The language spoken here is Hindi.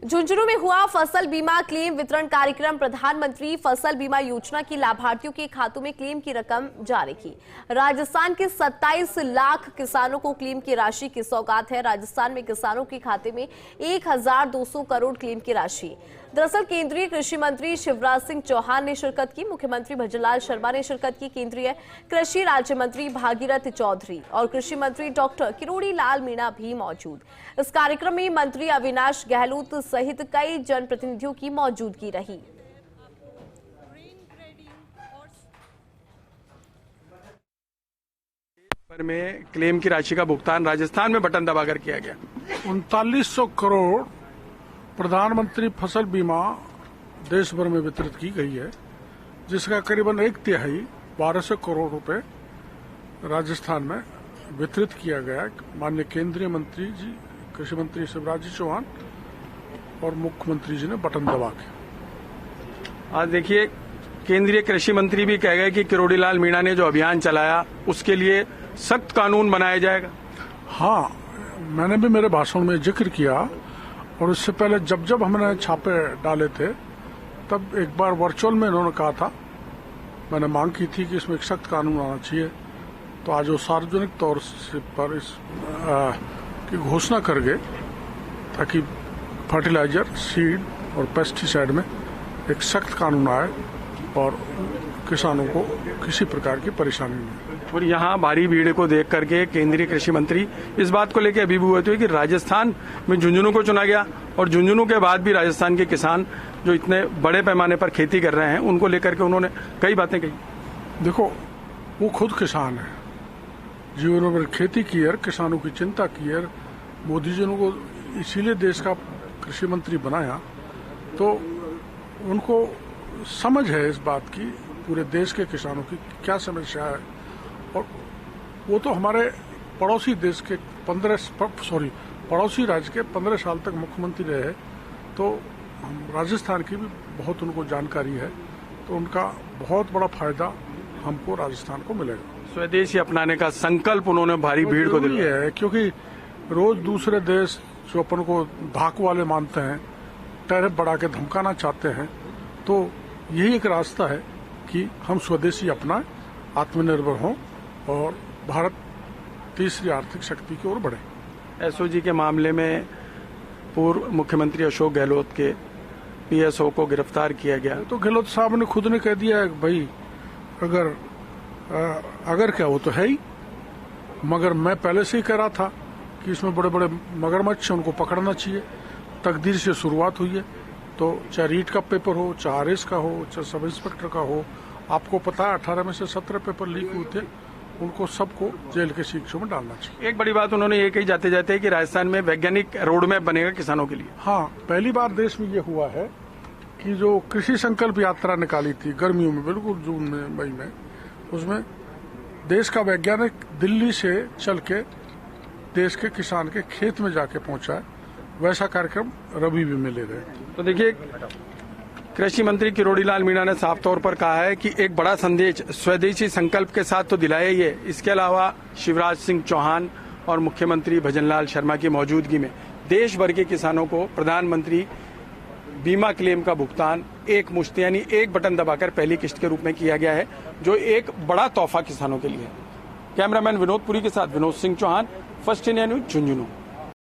झुंझुनू में हुआ फसल बीमा क्लेम वितरण कार्यक्रम। प्रधानमंत्री फसल बीमा योजना की लाभार्थियों के खातों में क्लेम की रकम जारी की। राजस्थान के 27 लाख किसानों को क्लेम की राशि की सौगात है। राजस्थान में किसानों के खाते में 1200 करोड़ क्लेम की राशि। दरअसल केंद्रीय कृषि मंत्री शिवराज सिंह चौहान ने शिरकत की। मुख्यमंत्री भजनलाल शर्मा ने शिरकत की। केंद्रीय कृषि राज्य मंत्री भागीरथ चौधरी और कृषि मंत्री डॉक्टर किरोड़ी लाल मीणा भी मौजूद। इस कार्यक्रम में मंत्री अविनाश गहलोत सहित कई जनप्रतिनिधियों की मौजूदगी रही। में क्लेम की राशि का भुगतान राजस्थान में बटन दबाकर किया गया। 3900 करोड़ प्रधानमंत्री फसल बीमा देश भर में वितरित की गई है, जिसका करीबन 1/3 1200 करोड़ रुपए राजस्थान में वितरित किया गया। माननीय केंद्रीय मंत्री जी, कृषि मंत्री शिवराज जी चौहान और मुख्यमंत्री जी ने बटन दबा के। आज देखिए, केंद्रीय कृषि मंत्री भी कह गए कि किरोड़ी लाल मीणा ने जो अभियान चलाया उसके लिए सख्त कानून बनाया जाएगा। हाँ, मैंने भी मेरे भाषण में जिक्र किया और इससे पहले जब हमने छापे डाले थे तब एक बार वर्चुअल में इन्होंने कहा था, मैंने मांग की थी कि इसमें एक सख्त कानून आना चाहिए। तो आज वो सार्वजनिक तौर पर इस की घोषणा कर गए ताकि फर्टिलाइजर, सीड और पेस्टिसाइड में एक सख्त कानून आए और किसानों को किसी प्रकार की परेशानी नहीं। और यहाँ भारी भीड़ को देख करके केंद्रीय कृषि मंत्री इस बात को लेकर अभिभूत हुए कि राजस्थान में झुंझुनू को चुना गया और झुंझुनू के बाद भी राजस्थान के किसान जो इतने बड़े पैमाने पर खेती कर रहे हैं उनको लेकर के उन्होंने कई बातें कही। देखो, वो खुद किसान है, जीवन में खेती की है, किसानों की चिंता की है। मोदी जी ने को इसीलिए देश का कृषि मंत्री बनाया, तो उनको समझ है इस बात की पूरे देश के किसानों की क्या समस्या है। और वो तो हमारे पड़ोसी देश के पड़ोसी राज्य के 15 साल तक मुख्यमंत्री रहे, तो राजस्थान की भी बहुत उनको जानकारी है, तो उनका बहुत बड़ा फायदा हमको राजस्थान को मिलेगा। स्वदेशी अपनाने का संकल्प उन्होंने भारी भीड़ को दिया है, क्योंकि रोज दूसरे देश जो अपन को धाकू वाले मानते हैं, टैरिफ बढ़ा के धमकाना चाहते हैं, तो यही एक रास्ता है कि हम स्वदेशी अपनाएं, आत्मनिर्भर हों और भारत तीसरी आर्थिक शक्ति की ओर बढ़े। एसओजी के मामले में पूर्व मुख्यमंत्री अशोक गहलोत के पीएसओ को गिरफ्तार किया गया। तो गहलोत साहब ने खुद ने कह दिया है भाई, अगर क्या वो तो है ही, मगर मैं पहले से ही कह रहा था कि इसमें बड़े बड़े मगरमच्छ हैं, उनको पकड़ना चाहिए। तकदीर से शुरुआत हुई है, तो चाहे रीट का पेपर हो, चाहे आरएस का हो, चाहे सब इंस्पेक्टर का हो, आपको पता है 18 में से 17 पेपर लीक हुए थे, उनको सबको जेल के शिक्षों में डालना चाहिए। एक बड़ी बात उन्होंने ये कही जाते जाते कि राजस्थान में वैज्ञानिक रोड मैप बनेगा किसानों के लिए। हाँ, पहली बार देश में ये हुआ है कि जो कृषि संकल्प यात्रा निकाली थी गर्मियों में, बिल्कुल जून में, मई में, उसमें देश का वैज्ञानिक दिल्ली से चल के देश के किसान के खेत में जाके पहुंचा है। वैसा कार्यक्रम रवि भी में ले रहे हैं। तो देखिए, कृषि मंत्री किरोड़ी लाल मीणा ने साफ तौर पर कहा है कि एक बड़ा संदेश स्वदेशी संकल्प के साथ तो दिलाया ही है, इसके अलावा शिवराज सिंह चौहान और मुख्यमंत्री भजनलाल शर्मा की मौजूदगी में देश भर के किसानों को प्रधानमंत्री बीमा क्लेम का भुगतान एक मुश्त यानी एक बटन दबाकर पहली किस्त के रूप में किया गया है, जो एक बड़ा तोहफा किसानों के लिए है। कैमरामैन विनोद पुरी के साथ Vinod Singh Chauhan, first India news, Jhunjhunu.